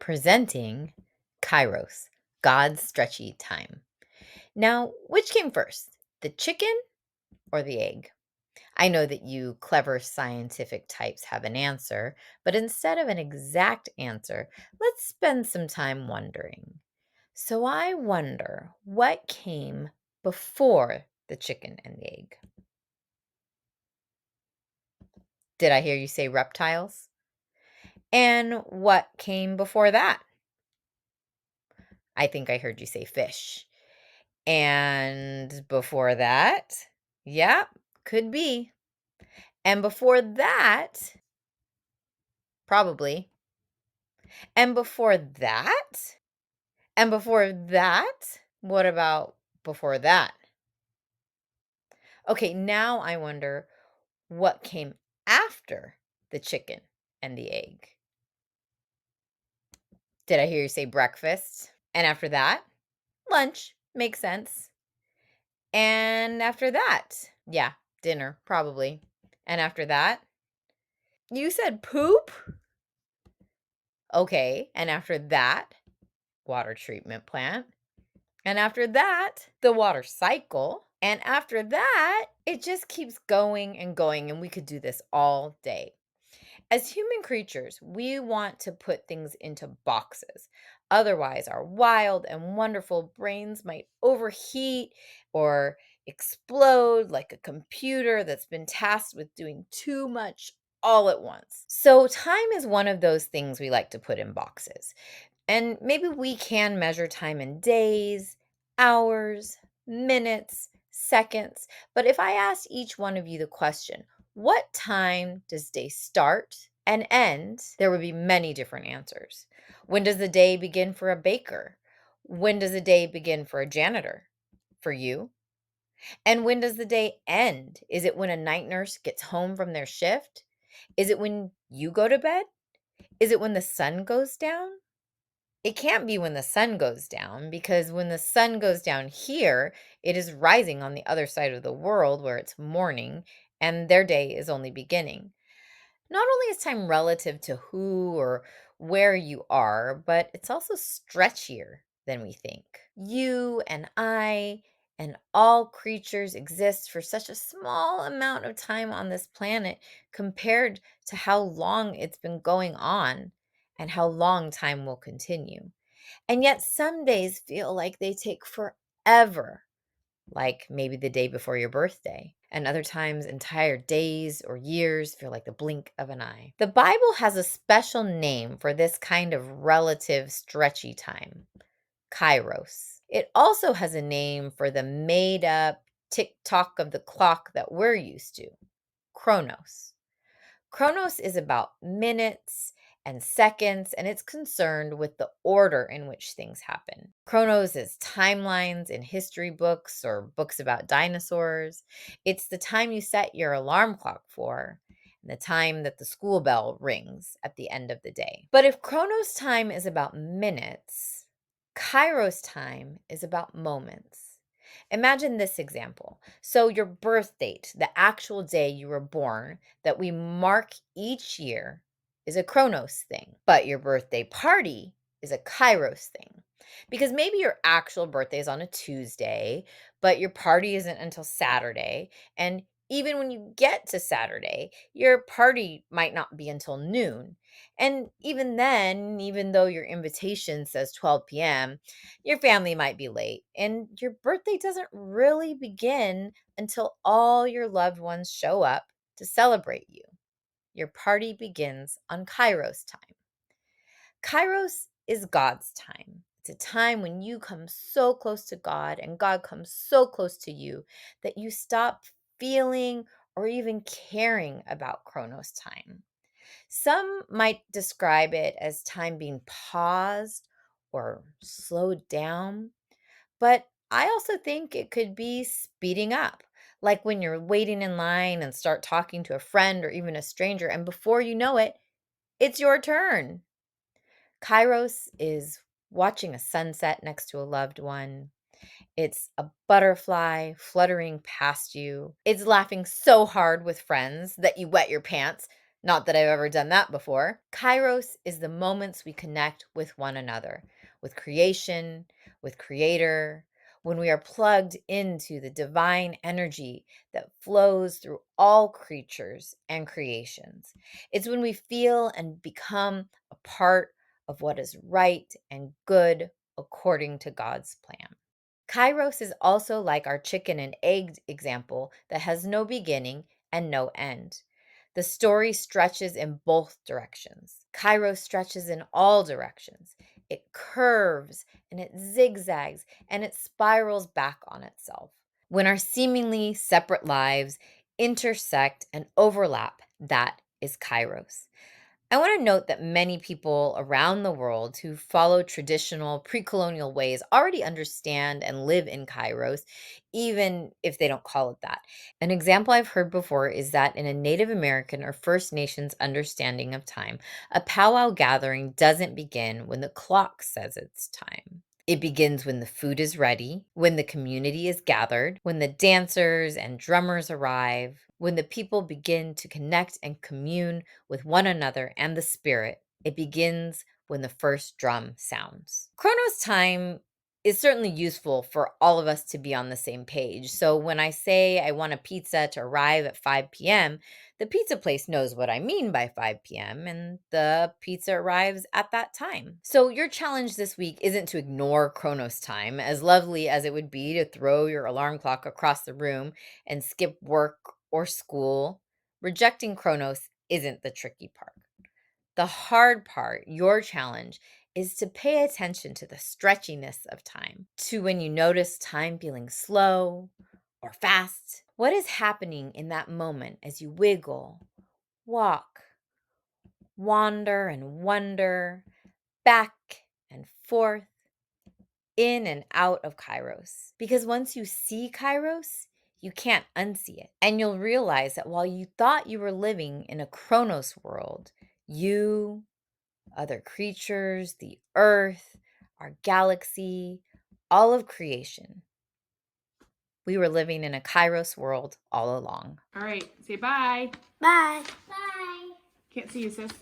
presenting Kairos, God's stretchy time. Now, which came first, the chicken or the egg? I know that you clever scientific types have an answer, but instead of an exact answer, let's spend some time wondering. So I wonder what came before the chicken and the egg? Did I hear you say reptiles? And what came before that? I think I heard you say fish. And before that, yeah, could be. And before that, probably. And before that, and before that, what about before that? Okay, now I wonder what came after the chicken and the egg. Did I hear you say breakfast? And after that, lunch. Makes sense. And after that, yeah, dinner, probably. And after that, you said poop? Okay, and after that, water treatment plant. And after that, the water cycle. And after that, it just keeps going and going, and we could do this all day. As human creatures, we want to put things into boxes. Otherwise, our wild and wonderful brains might overheat or explode like a computer that's been tasked with doing too much all at once. So, time is one of those things we like to put in boxes. And maybe we can measure time in days, hours, minutes, seconds. But if I asked each one of you the question, what time does day start and end? There would be many different answers. When does the day begin for a baker? When does the day begin for a janitor? For you? And when does the day end? Is it when a night nurse gets home from their shift? Is it when you go to bed? Is it when the sun goes down? It can't be when the sun goes down because when the sun goes down here, it is rising on the other side of the world where it's morning and their day is only beginning. Not only is time relative to who or where you are, but it's also stretchier than we think. You and I and all creatures exist for such a small amount of time on this planet compared to how long it's been going on and how long time will continue. And yet some days feel like they take forever, like maybe the day before your birthday. And other times, entire days or years feel like the blink of an eye. The Bible has a special name for this kind of relative stretchy time, Kairos. It also has a name for the made up tick tock of the clock that we're used to, chronos. Chronos is about minutes and seconds, and it's concerned with the order in which things happen. Chronos is timelines in history books or books about dinosaurs. It's the time you set your alarm clock for, and the time that the school bell rings at the end of the day. But if Chronos time is about minutes, Kairos time is about moments. Imagine this example. So, your birth date, the actual day you were born, that we mark each year, is a Chronos thing, but your birthday party is a Kairos thing. Because maybe your actual birthday is on a Tuesday, but your party isn't until Saturday. And even when you get to Saturday, your party might not be until noon. And even then, even though your invitation says 12 p.m., your family might be late, and your birthday doesn't really begin until all your loved ones show up to celebrate you. Your party begins on Kairos time. Kairos is God's time. It's a time when you come so close to God and God comes so close to you that you stop feeling or even caring about Chronos time. Some might describe it as time being paused or slowed down, but I also think it could be speeding up, like when you're waiting in line and start talking to a friend or even a stranger, and before you know it, it's your turn. Kairos is watching a sunset next to a loved one. It's a butterfly fluttering past you. It's laughing so hard with friends that you wet your pants. Not that I've ever done that before. Kairos is the moments we connect with one another, with creation, with Creator, when we are plugged into the divine energy that flows through all creatures and creations. It's when we feel and become a part of what is right and good according to God's plan. Kairos is also like our chicken and egg example that has no beginning and no end. The story stretches in both directions. Kairos stretches in all directions. It curves and it zigzags and it spirals back on itself. When our seemingly separate lives intersect and overlap, that is Kairos. I want to note that many people around the world who follow traditional pre colonial ways already understand and live in Kairos, even if they don't call it that. An example I've heard before is that in a Native American or First Nations understanding of time, a powwow gathering doesn't begin when the clock says it's time. It begins when the food is ready, when the community is gathered, when the dancers and drummers arrive, when the people begin to connect and commune with one another and the spirit. It begins when the first drum sounds. Chronos time is certainly useful for all of us to be on the same page. So when I say I want a pizza to arrive at 5 p.m., the pizza place knows what I mean by 5 p.m., and the pizza arrives at that time. So your challenge this week isn't to ignore Chronos time, as lovely as it would be to throw your alarm clock across the room and skip work or school. Rejecting Chronos isn't the tricky part. The hard part, your challenge, is to pay attention to the stretchiness of time, to when you notice time feeling slow or fast. What is happening in that moment as you wiggle, walk, wander, and wonder, back and forth, in and out of Kairos? Because once you see Kairos, you can't unsee it. And you'll realize that while you thought you were living in a Chronos world, you, other creatures, the earth, our galaxy, all of creation, we were living in a Kairos world all along. All right, say bye. Bye. Bye. Can't see you, sis.